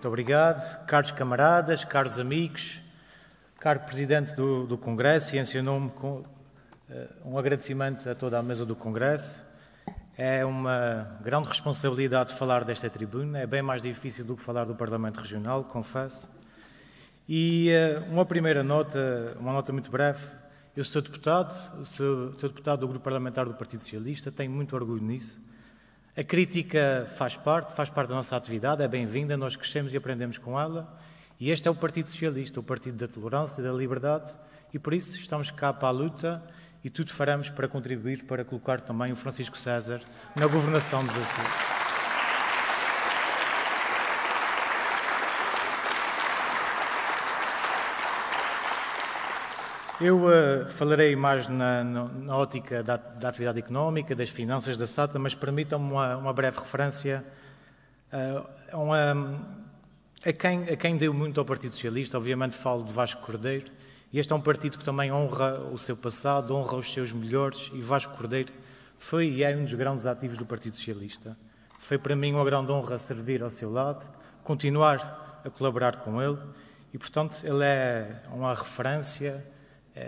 Muito obrigado. Caros camaradas, caros amigos, caro Presidente do Congresso, e em seu nome um agradecimento a toda a mesa do Congresso. É uma grande responsabilidade falar desta tribuna, é bem mais difícil do que falar do Parlamento Regional, confesso. E uma primeira nota, uma nota muito breve. Eu sou deputado do Grupo Parlamentar do Partido Socialista, tenho muito orgulho nisso. A crítica faz parte da nossa atividade, é bem-vinda, nós crescemos e aprendemos com ela. E este é o Partido Socialista, o Partido da Tolerância e da Liberdade, e por isso estamos cá para a luta e tudo faremos para contribuir para colocar também o Francisco César na governação dos Açores. Eu falarei mais na ótica da atividade económica, das finanças da SATA, mas permitam-me uma breve referência a quem deu muito ao Partido Socialista. Obviamente falo de Vasco Cordeiro, e este é um partido que também honra o seu passado, honra os seus melhores, e Vasco Cordeiro foi e é um dos grandes ativos do Partido Socialista. Foi para mim uma grande honra servir ao seu lado, continuar a colaborar com ele, e portanto ele é uma referência.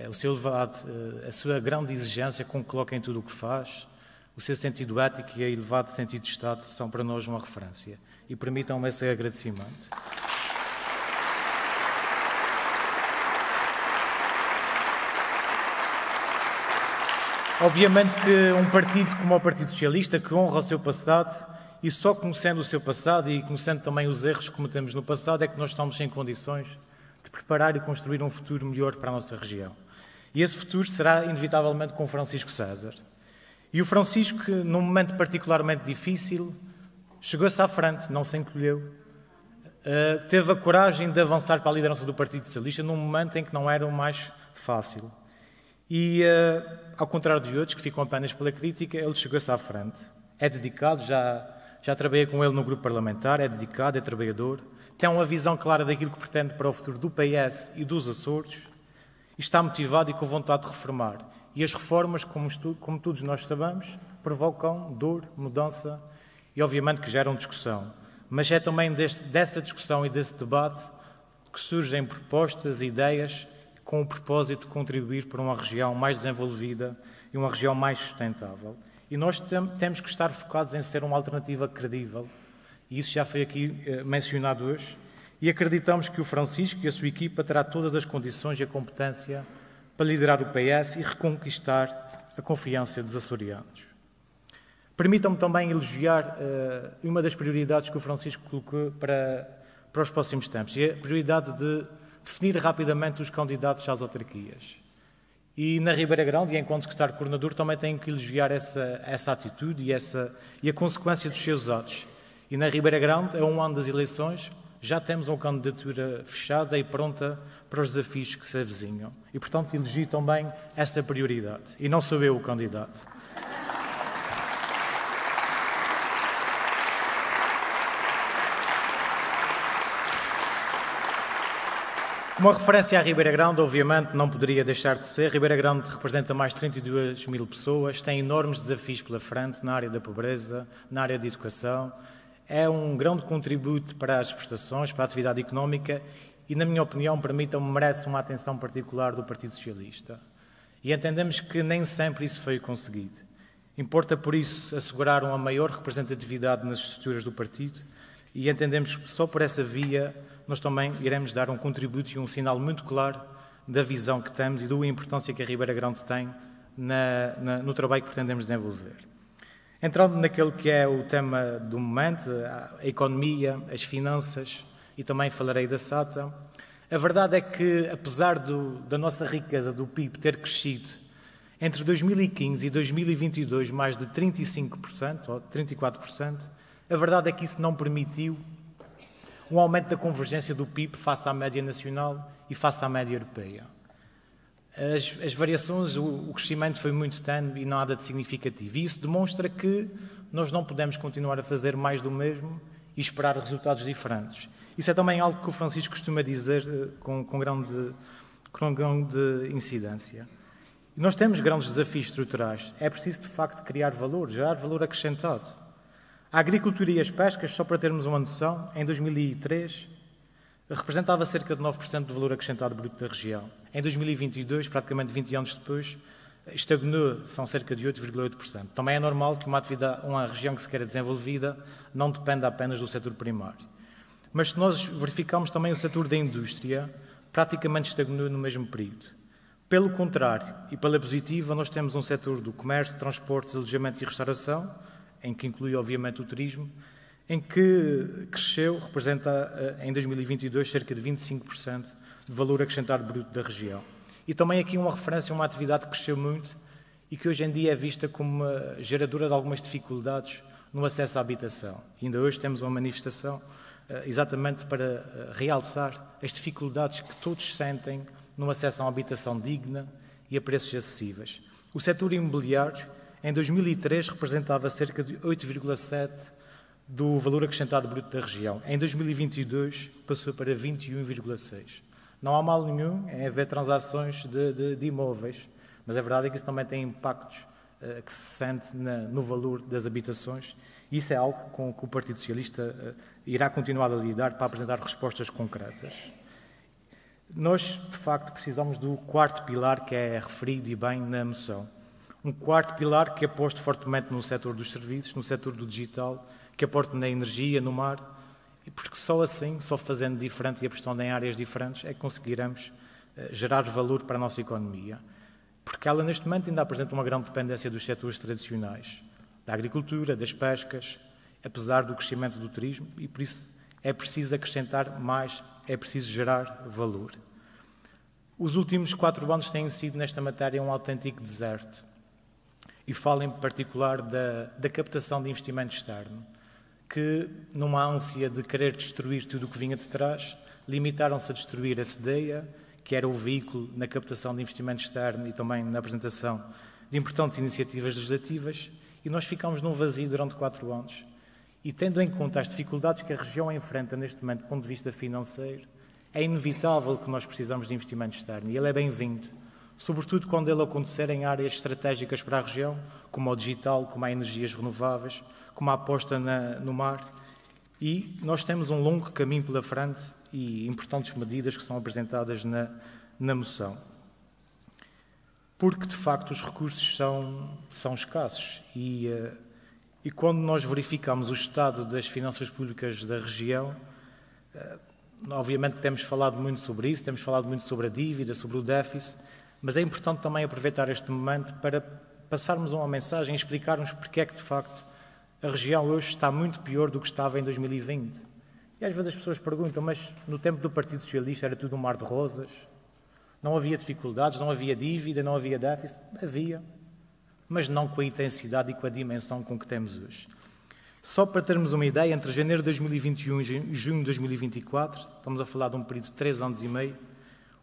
O seu elevado, a sua grande exigência com que coloca em tudo o que faz, o seu sentido ético e o elevado sentido de Estado são para nós uma referência. E permitam-me esse agradecimento. Obviamente que um partido como o Partido Socialista, que honra o seu passado, e só conhecendo o seu passado e conhecendo também os erros que cometemos no passado, é que nós estamos em condições de preparar e construir um futuro melhor para a nossa região. E esse futuro será, inevitavelmente, com Francisco César. E o Francisco, num momento particularmente difícil, chegou-se à frente, não se encolheu, teve a coragem de avançar para a liderança do Partido Socialista num momento em que não era o mais fácil. E, ao contrário de outros, que ficam apenas pela crítica, ele chegou-se à frente. É dedicado, já trabalhei com ele no grupo parlamentar, é dedicado, é trabalhador, tem uma visão clara daquilo que pretende para o futuro do PS e dos Açores, e está motivado e com vontade de reformar. E as reformas, como todos nós sabemos, provocam dor, mudança e, obviamente, que geram discussão. Mas é também dessa discussão e desse debate que surgem propostas e ideias com o propósito de contribuir para uma região mais desenvolvida e uma região mais sustentável. E nós temos que estar focados em ser uma alternativa credível. E isso já foi aqui mencionado hoje. E acreditamos que o Francisco e a sua equipa terá todas as condições e a competência para liderar o PS e reconquistar a confiança dos açorianos. Permitam-me também elogiar uma das prioridades que o Francisco colocou para os próximos tempos, e a prioridade de definir rapidamente os candidatos às autarquias. E na Ribeira Grande, e enquanto secretário coordenador, também tenho que elogiar essa atitude e a consequência dos seus atos. E na Ribeira Grande, a um ano das eleições, já temos uma candidatura fechada e pronta para os desafios que se avizinham. E, portanto, elogio também essa prioridade. E não sou eu o candidato. Uma referência à Ribeira Grande, obviamente, não poderia deixar de ser. Ribeira Grande representa mais de 32 mil pessoas, tem enormes desafios pela frente na área da pobreza, na área da educação. É um grande contributo para as exportações, para a atividade económica e, na minha opinião, permitam-me, merece uma atenção particular do Partido Socialista. E entendemos que nem sempre isso foi conseguido. Importa, por isso, assegurar uma maior representatividade nas estruturas do partido e entendemos que só por essa via nós também iremos dar um contributo e um sinal muito claro da visão que temos e da importância que a Ribeira Grande tem no trabalho que pretendemos desenvolver. Entrando naquele que é o tema do momento, a economia, as finanças, e também falarei da SATA, a verdade é que, apesar da nossa riqueza do PIB ter crescido entre 2015 e 2022 mais de 35% ou 34%, a verdade é que isso não permitiu um aumento da convergência do PIB face à média nacional e face à média europeia. As variações, o crescimento foi muito tênue e nada de significativo. E isso demonstra que nós não podemos continuar a fazer mais do mesmo e esperar resultados diferentes. Isso é também algo que o Francisco costuma dizer com grande incidência. E nós temos grandes desafios estruturais. É preciso, de facto, criar valor, gerar valor acrescentado. A agricultura e as pescas, só para termos uma noção, em 2003 representava cerca de 9% do valor acrescentado bruto da região. Em 2022, praticamente 20 anos depois, estagnou, são cerca de 8,8%. Também é normal que uma região que se queira desenvolvida não dependa apenas do setor primário. Mas se nós verificarmos também o setor da indústria, praticamente estagnou no mesmo período. Pelo contrário, e pela positiva, nós temos um setor do comércio, transportes, alojamento e restauração, em que inclui obviamente o turismo, em que cresceu, representa em 2022 cerca de 25% do valor acrescentado bruto da região. E também aqui uma referência a uma atividade que cresceu muito e que hoje em dia é vista como uma geradora de algumas dificuldades no acesso à habitação. E ainda hoje temos uma manifestação exatamente para realçar as dificuldades que todos sentem no acesso a uma habitação digna e a preços acessíveis. O setor imobiliário, em 2003, representava cerca de 8,7% do valor acrescentado bruto da região. Em 2022, passou para 21,6%. Não há mal nenhum em haver transações de imóveis, mas a verdade é que isso também tem impactos que se sente no valor das habitações, e isso é algo com que o Partido Socialista irá continuar a lidar para apresentar respostas concretas. Nós, de facto, precisamos do quarto pilar que é referido e bem na moção. Um quarto pilar que aposte fortemente no setor dos serviços, no setor do digital, que aporte na energia, no mar, porque só assim, só fazendo diferente e apostando em áreas diferentes, é que conseguiremos gerar valor para a nossa economia. Porque ela, neste momento, ainda apresenta uma grande dependência dos setores tradicionais, da agricultura, das pescas, apesar do crescimento do turismo, e por isso é preciso acrescentar mais, é preciso gerar valor. Os últimos 4 anos têm sido, nesta matéria, um autêntico deserto. E falo em particular da captação de investimento externo, que, numa ânsia de querer destruir tudo o que vinha de trás, limitaram-se a destruir a SEDEA, que era o veículo na captação de investimento externo e também na apresentação de importantes iniciativas legislativas, e nós ficámos num vazio durante 4 anos. E tendo em conta as dificuldades que a região enfrenta neste momento do ponto de vista financeiro, é inevitável que nós precisamos de investimento externo, e ele é bem-vindo, sobretudo quando ele acontecer em áreas estratégicas para a região, como o digital, como a energias renováveis, como a aposta no mar. E nós temos um longo caminho pela frente e importantes medidas que são apresentadas na moção. Porque, de facto, os recursos são escassos e quando nós verificamos o estado das finanças públicas da região, obviamente que temos falado muito sobre isso, temos falado muito sobre a dívida, sobre o déficit, mas é importante também aproveitar este momento para passarmos uma mensagem e explicarmos porque é que, de facto, a região hoje está muito pior do que estava em 2020. E às vezes as pessoas perguntam, mas no tempo do Partido Socialista era tudo um mar de rosas? Não havia dificuldades, não havia dívida, não havia déficit? Havia, mas não com a intensidade e com a dimensão com que temos hoje. Só para termos uma ideia, entre janeiro de 2021 e junho de 2024, estamos a falar de um período de 3 anos e meio,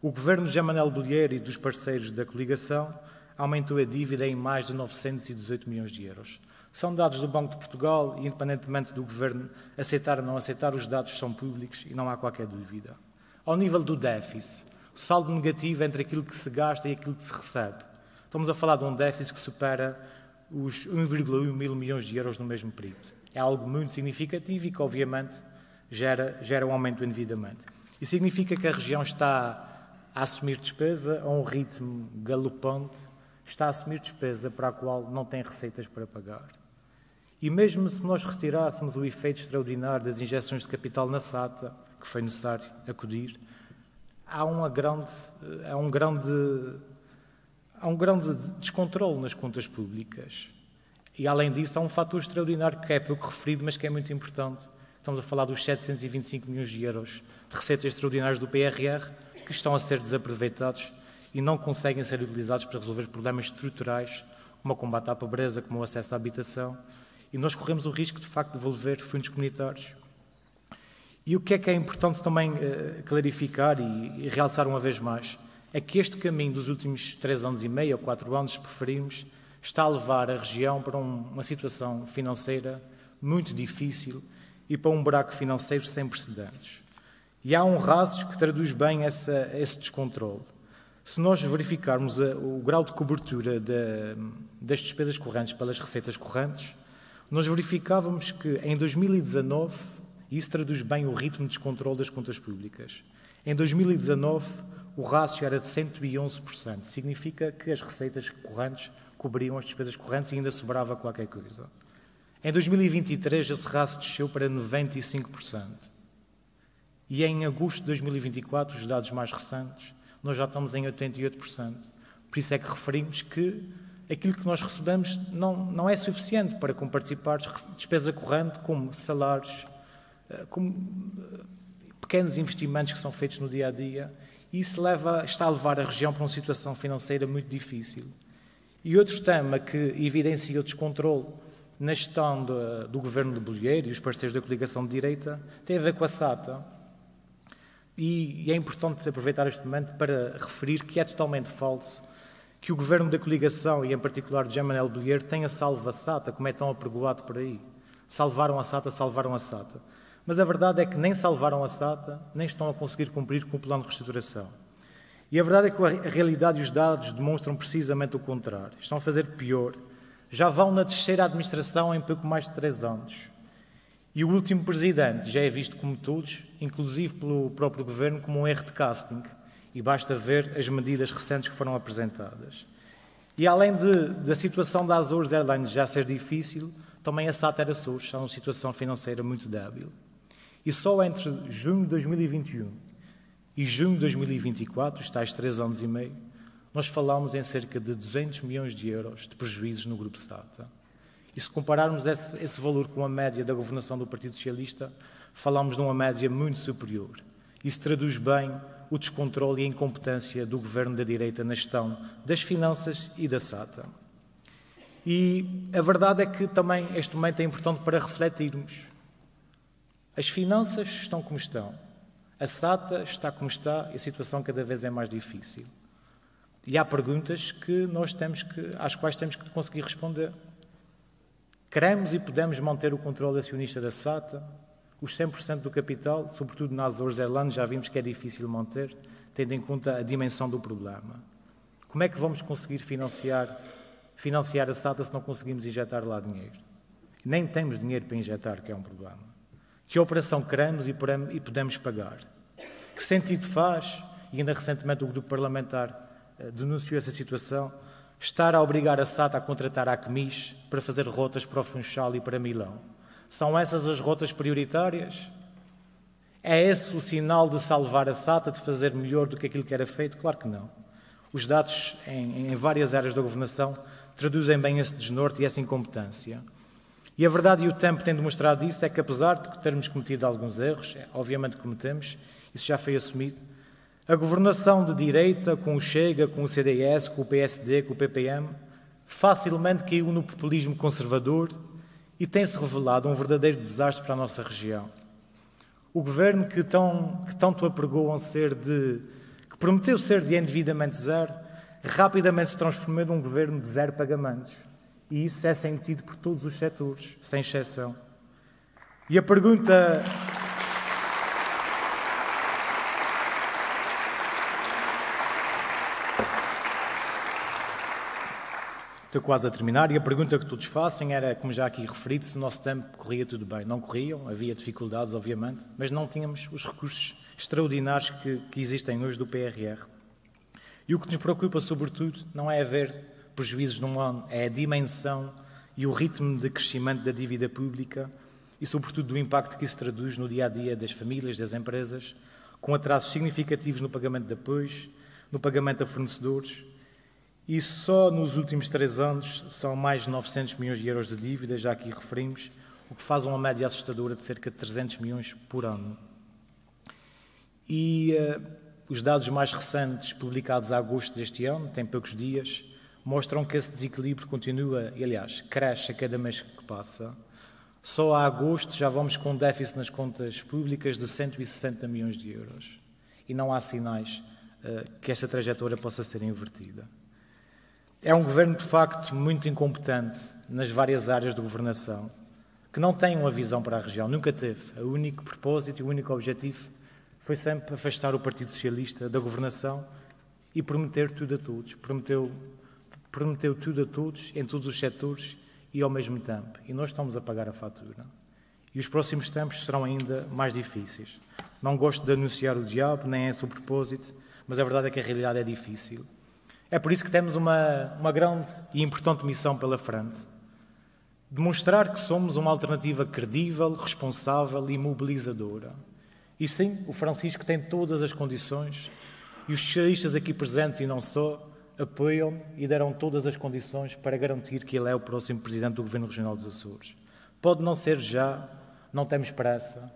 o governo de José Manuel Bolheiro e dos parceiros da coligação aumentou a dívida em mais de 918 milhões de euros. São dados do Banco de Portugal e, independentemente do governo aceitar ou não aceitar, os dados são públicos e não há qualquer dúvida. Ao nível do déficit, o saldo negativo entre aquilo que se gasta e aquilo que se recebe. Estamos a falar de um déficit que supera os 1,1 mil milhões de euros no mesmo período. É algo muito significativo e que, obviamente, gera um aumento do endividamento. E significa que a região está a assumir despesa a um ritmo galopante, está a assumir despesa para a qual não tem receitas para pagar. E mesmo se nós retirássemos o efeito extraordinário das injeções de capital na SATA, que foi necessário acudir, há um grande descontrole nas contas públicas. E, além disso, há um fator extraordinário que é pouco referido, mas que é muito importante. Estamos a falar dos 725 milhões de euros de receitas extraordinárias do PRR, que estão a ser desaproveitados e não conseguem ser utilizados para resolver problemas estruturais, como o combate à pobreza, como o acesso à habitação. E nós corremos o risco, de facto, de devolver fundos comunitários. E o que é importante também clarificar e realçar uma vez mais, é que este caminho dos últimos 3 anos e meio ou 4 anos, se preferimos, está a levar a região para uma situação financeira muito difícil e para um buraco financeiro sem precedentes. E há um rasgo que traduz bem esse descontrole. Se nós verificarmos o grau de cobertura das despesas correntes pelas receitas correntes, nós verificávamos que em 2019, e isso traduz bem o ritmo de descontrole das contas públicas, em 2019 o rácio era de 111%, significa que as receitas correntes cobriam as despesas correntes e ainda sobrava qualquer coisa. Em 2023 esse rácio desceu para 95%. E em agosto de 2024, os dados mais recentes, nós já estamos em 88%. Por isso é que referimos que aquilo que nós recebemos não é suficiente para compartilhar despesa corrente, como salários, como pequenos investimentos que são feitos no dia-a-dia. E isso está a levar a região para uma situação financeira muito difícil. E outro tema que evidencia o descontrole na gestão do governo de Bolieiro e os parceiros da coligação de direita tem a ver com a SATA. E é importante aproveitar este momento para referir que é totalmente falso que o governo da coligação, e em particular de Jean Manuel Bolieiro, tenha salvo a SATA, como é tão apregoado por aí. Salvaram a SATA, salvaram a SATA. Mas a verdade é que nem salvaram a SATA, nem estão a conseguir cumprir com o plano de reestruturação. E a verdade é que a realidade e os dados demonstram precisamente o contrário. Estão a fazer pior. Já vão na terceira administração em pouco mais de 3 anos. E o último presidente já é visto como todos, inclusive pelo próprio governo, como um erro de casting. E basta ver as medidas recentes que foram apresentadas. E além da situação da Azores Airlines já ser difícil, também a SATA Air Açores está numa situação financeira muito débil. E só entre junho de 2021 e junho de 2024, os tais 3 anos e meio, nós falámos em cerca de 200 milhões de euros de prejuízos no Grupo SATA. E se compararmos esse valor com a média da governação do Partido Socialista, falamos de uma média muito superior. Isso traduz bem o descontrole e a incompetência do governo da direita na gestão das finanças e da SATA. E a verdade é que também este momento é importante para refletirmos. As finanças estão como estão, a SATA está como está e a situação cada vez é mais difícil. E há perguntas às quais temos que conseguir responder. Queremos e podemos manter o controle acionista da SATA? Os 100% do capital, sobretudo na Azores Airlines, já vimos que é difícil manter, tendo em conta a dimensão do problema. Como é que vamos conseguir financiar a SATA se não conseguimos injetar lá dinheiro? Nem temos dinheiro para injetar, que é um problema. Que operação queremos e podemos pagar? Que sentido faz, e ainda recentemente o grupo parlamentar denunciou essa situação, estar a obrigar a SATA a contratar a Acmis para fazer rotas para o Funchal e para Milão? São essas as rotas prioritárias? É esse o sinal de salvar a SATA, de fazer melhor do que aquilo que era feito? Claro que não. Os dados em várias áreas da governação traduzem bem esse desnorte e essa incompetência. E a verdade e o tempo têm demonstrado isso, é que apesar de termos cometido alguns erros, obviamente cometemos, isso já foi assumido, a governação de direita, com o Chega, com o CDS, com o PSD, com o PPM, facilmente caiu no populismo conservador e tem-se revelado um verdadeiro desastre para a nossa região. O governo que tanto apregou que prometeu ser de endividamento zero, rapidamente se transformou num governo de zero pagamentos. E isso é sentido por todos os setores, sem exceção. E a pergunta... Estou quase a terminar, e a pergunta que todos fazem era, como já aqui referido, se o nosso tempo corria tudo bem. Não corriam, havia dificuldades, obviamente, mas não tínhamos os recursos extraordinários que existem hoje do PRR. E o que nos preocupa, sobretudo, não é haver prejuízos num ano, é a dimensão e o ritmo de crescimento da dívida pública e, sobretudo, do impacto que isso traduz no dia-a-dia das famílias, das empresas, com atrasos significativos no pagamento de apoios, no pagamento a fornecedores. E só nos últimos 3 anos são mais de 900 milhões de euros de dívida, já aqui referimos, o que faz uma média assustadora de cerca de 300 milhões por ano. E os dados mais recentes, publicados a agosto deste ano, tem poucos dias, mostram que esse desequilíbrio continua e, aliás, cresce a cada mês que passa. Só a agosto já vamos com um déficit nas contas públicas de 160 milhões de euros. E não há sinais que esta trajetória possa ser invertida. É um governo, de facto, muito incompetente nas várias áreas de governação, que não tem uma visão para a região, nunca teve. O único propósito e o único objetivo foi sempre afastar o Partido Socialista da governação e prometer tudo a todos. Prometeu tudo a todos, em todos os setores, e ao mesmo tempo. E nós estamos a pagar a fatura. E os próximos tempos serão ainda mais difíceis. Não gosto de anunciar o diabo, nem é esse o propósito, mas a verdade é que a realidade é difícil. É por isso que temos uma grande e importante missão pela frente. Demonstrar que somos uma alternativa credível, responsável e mobilizadora. E sim, o Francisco tem todas as condições, e os socialistas aqui presentes e não só, apoiam e deram todas as condições para garantir que ele é o próximo Presidente do Governo Regional dos Açores. Pode não ser já, não temos pressa,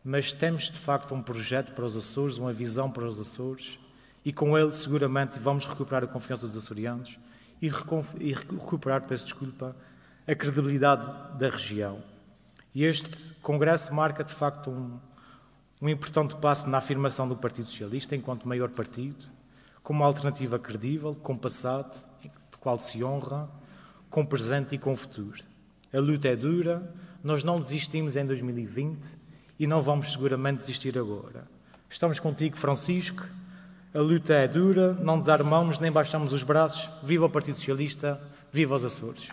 mas temos de facto um projeto para os Açores, uma visão para os Açores, e com ele seguramente vamos recuperar a confiança dos açorianos e recuperar, peço desculpa, a credibilidade da região. E este congresso marca de facto um importante passo na afirmação do Partido Socialista enquanto maior partido, como uma alternativa credível, com passado, do qual se honra, com presente e com futuro. A luta é dura, nós não desistimos em 2020 e não vamos seguramente desistir agora. Estamos contigo, Francisco, a luta é dura, não desarmamos nem baixamos os braços. Viva o Partido Socialista, viva os Açores!